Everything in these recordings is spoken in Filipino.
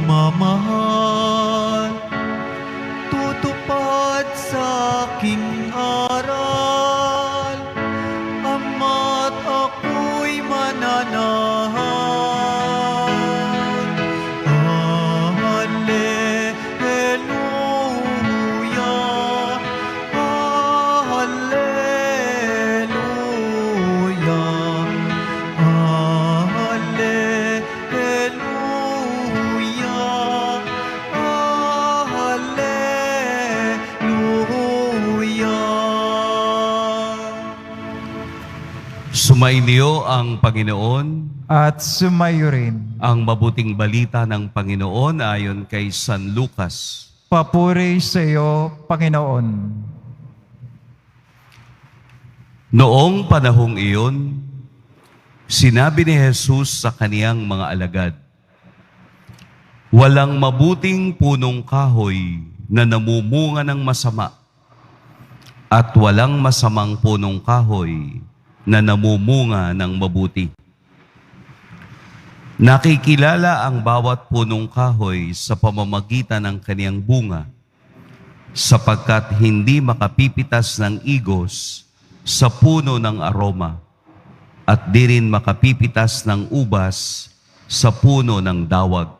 pagmamahal, tutupad sa aking aral, ama't ako'y mananahan. Hallelujah, hallelujah, hallelujah, hallelujah. Sumainyo ang Panginoon. At sumayo rin. Ang mabuting balita ng Panginoon ayon kay San Lucas. Papuri sa iyo, Panginoon. Noong panahong iyon, sinabi ni Jesus sa kaniyang mga alagad, "Walang mabuting punong kahoy na namumunga ng masama, at walang masamang punong kahoy na namumunga ng mabuti. Nakikilala ang bawat punong kahoy sa pamamagitan ng kaniyang bunga, sapagkat hindi makapipitas ng igos sa puno ng aroma, at di rin makapipitas ng ubas sa puno ng dawag.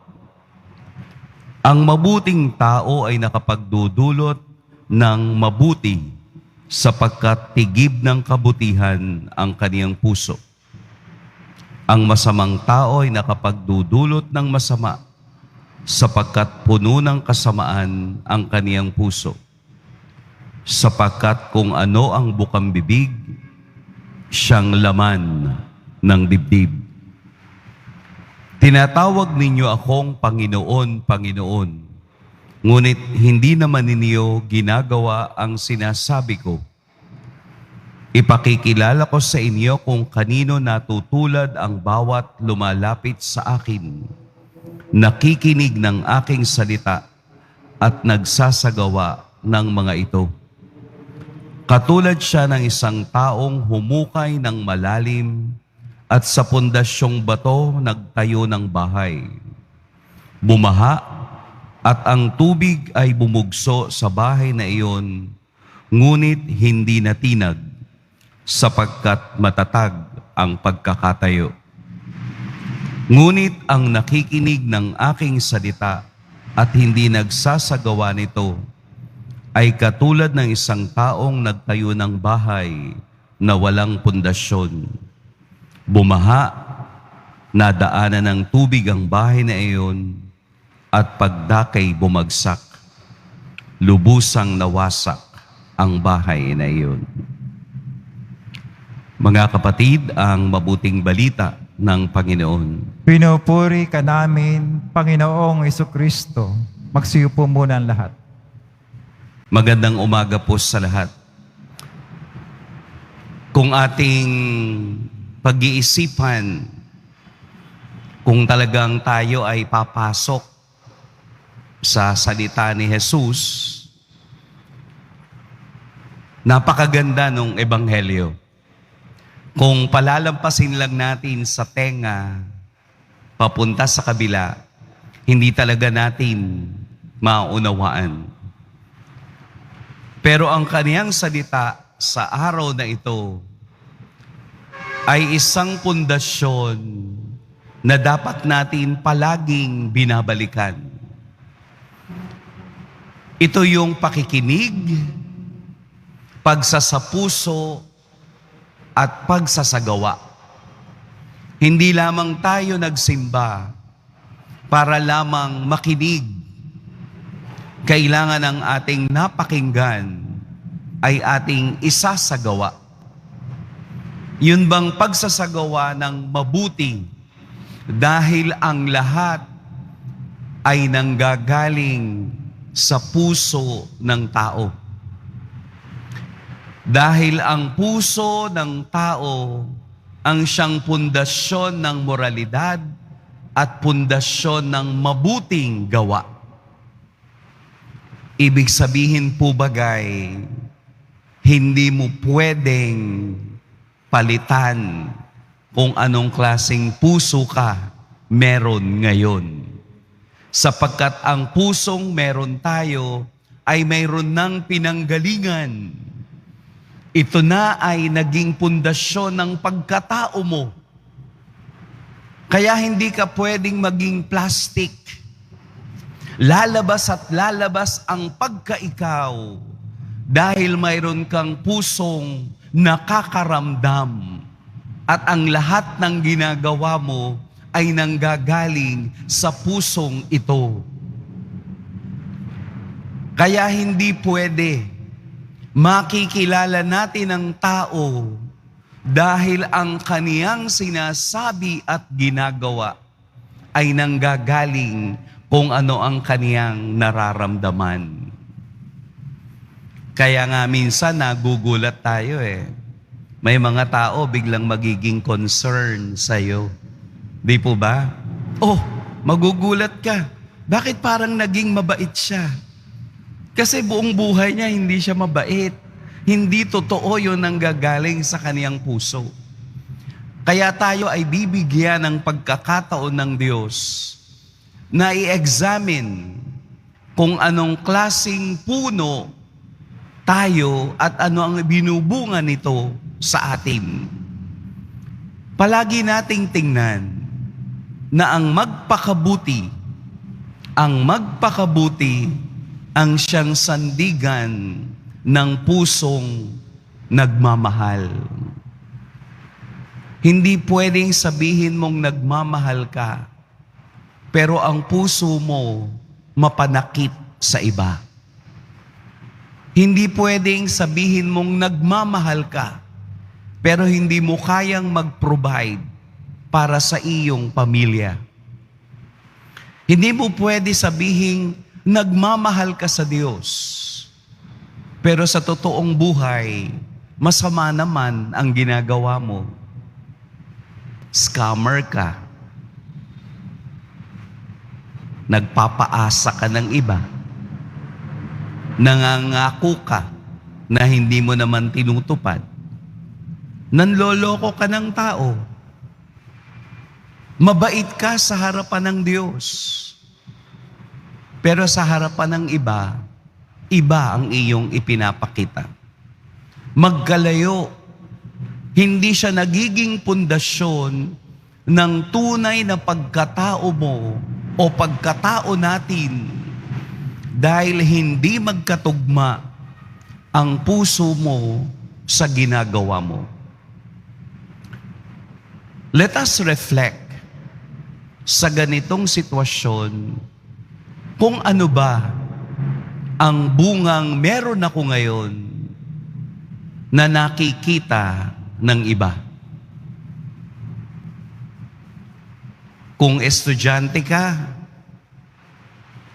Ang mabuting tao ay nakapagdudulot ng mabuti, sapagkat tigib ng kabutihan ang kaniyang puso. Ang masamang tao ay nakapagdudulot ng masama, sapagkat puno ng kasamaan ang kaniyang puso. Sapagkat kung ano ang bukang bibig, siyang laman ng dibdib. Tinatawag ninyo akong Panginoon, Panginoon, ngunit hindi naman ninyo ginagawa ang sinasabi ko. Ipakikilala ko sa inyo kung kanino natutulad ang bawat lumalapit sa akin, nakikinig ng aking salita at nagsasagawa ng mga ito. Katulad siya ng isang taong humukay ng malalim at sa pundasyong bato nagtayo ng bahay. Bumaha at ang tubig ay bumugso sa bahay na iyon, ngunit hindi natinag, sapagkat matatag ang pagkakatayo. Ngunit ang nakikinig ng aking salita at hindi nagsasagawa nito ay katulad ng isang taong nagtayo ng bahay na walang pundasyon. Bumaha, nadaanan ng tubig ang bahay na iyon, at pagdakay bumagsak, lubusang nawasak ang bahay na iyon." Mga kapatid, ang mabuting balita ng Panginoon. Pinupuri ka namin, Panginoong Jesucristo. Magsiyo po muna ang lahat. Magandang umaga po sa lahat. Kung ating pag-iisipan, kung talagang tayo ay papasok sa salita ni Jesus, napakaganda ng Ebanghelyo. Kung palalampasin lang natin sa tenga, papunta sa kabila, hindi talaga natin maunawaan. Pero ang kaniyang salita sa araw na ito ay isang pundasyon na dapat natin palaging binabalikan. Ito yung pakikinig, pagsasapuso, at pagsasagawa. Hindi lamang tayo nagsimba para lamang makinig. Kailangan ang ating napakinggan ay ating isasagawa. Yun bang pagsasagawa ng mabuti, dahil ang lahat ay nanggagaling sa puso ng tao. Dahil ang puso ng tao ang siyang pundasyon ng moralidad at pundasyon ng mabuting gawa. Ibig sabihin po bagay, hindi mo pwedeng palitan kung anong klaseng puso ka meron ngayon. sapagkat ang pusong meron tayo ay mayroon ng pinanggalingan. Ito na ay naging pundasyon ng pagkatao mo. Kaya hindi ka pwedeng maging plastic. Lalabas at lalabas ang pagkaikaw dahil mayroon kang pusong nakakaramdam. At ang lahat ng ginagawa mo ay nanggagaling sa pusong ito. Kaya hindi pwede makikilala natin ang tao dahil ang kaniyang sinasabi at ginagawa ay nanggagaling kung ano ang kaniyang nararamdaman. Kaya nga minsan nagugulat tayo May mga tao biglang magiging concern sa'yo. Di po ba? Oh, magugulat ka. Bakit parang naging mabait siya? Kasi buong buhay niya hindi siya mabait. Hindi totoo yun ang gagaling sa kaniyang puso. Kaya tayo ay bibigyan ng pagkakataon ng Diyos na i-examine kung anong klaseng puno tayo at ano ang binubunga nito sa atin. Palagi nating tingnan na ang magpakabuti ang siyang sandigan ng pusong nagmamahal. Hindi pwedeng sabihin mong nagmamahal ka, pero ang puso mo mapanakit sa iba. Hindi pwedeng sabihin mong nagmamahal ka, pero hindi mo kayang mag-provide para sa iyong pamilya. Hindi mo pwede sabihin nagmamahal ka sa Diyos, pero sa totoong buhay, masama naman ang ginagawa mo. Scammer ka. Nagpapaasa ka ng iba. Nangangako ka na hindi mo naman tinutupad. Nanloloko ka ng tao. Mabait ka sa harapan ng Diyos. Pero sa harapan ng iba, iba ang iyong ipinapakita. Magkalayo. Hindi siya nagiging pundasyon ng tunay na pagkatao mo o pagkatao natin dahil hindi magkatugma ang puso mo sa ginagawa mo. Let us reflect sa ganitong sitwasyon kung ano ba ang bungang meron ako ngayon na nakikita ng iba. Kung estudyante ka,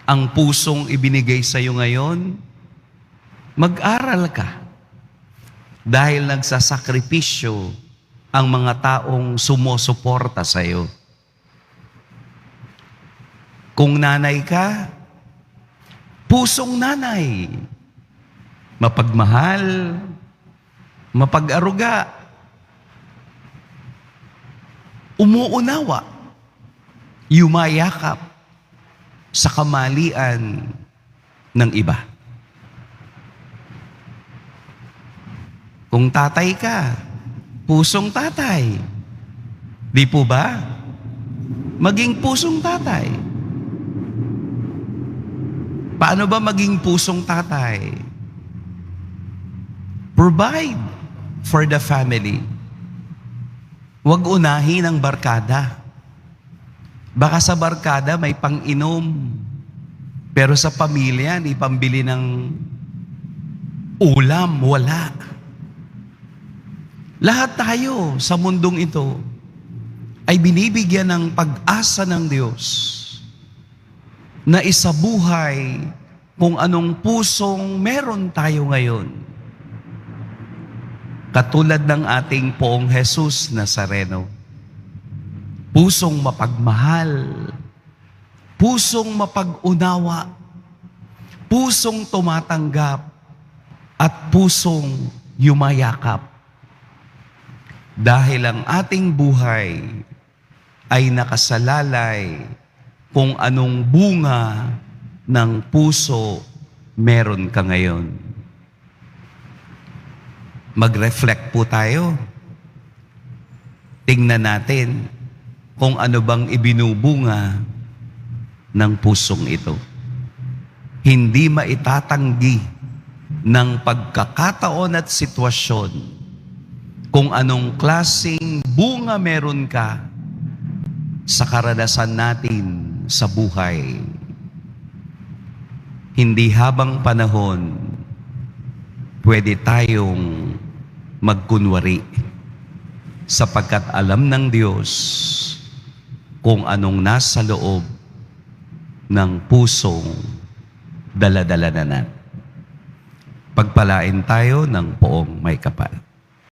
ang pusong ibinigay sa iyo ngayon, mag-aral ka dahil nagsasakripisyo ang mga taong sumusuporta sa iyo. Kung nanay ka, pusong nanay, mapagmahal, mapag-aruga, umuunawa, yumayakap sa kamalian ng iba. Kung tatay ka, pusong tatay. Di po ba? Maging pusong tatay. Paano ba maging pusong tatay? Provide for the family. Huwag unahin ang barkada. Baka sa barkada may pang-inom, pero sa pamilya, di pambili ng ulam, wala. Lahat tayo sa mundong ito ay binibigyan ng pag-asa ng Diyos na isabuhay kung anong pusong meron tayo ngayon. Katulad ng ating Poong Jesus Nazareno. Pusong mapagmahal, pusong mapag-unawa, pusong tumatanggap, at pusong yumayakap. Dahil ang ating buhay ay nakasalalay kung anong bunga ng puso meron ka ngayon. Mag-reflect po tayo. Tingnan natin kung ano bang ibinubunga ng pusong ito. Hindi maitatanggi ng pagkakataon at sitwasyon kung anong klaseng bunga meron ka sa karanasan natin sa buhay. Hindi habang panahon pwede tayong magkunwari sapagkat alam ng Diyos kung anong nasa loob ng pusong dala-dala na natin. Pagpalain tayo ng poong may kapal.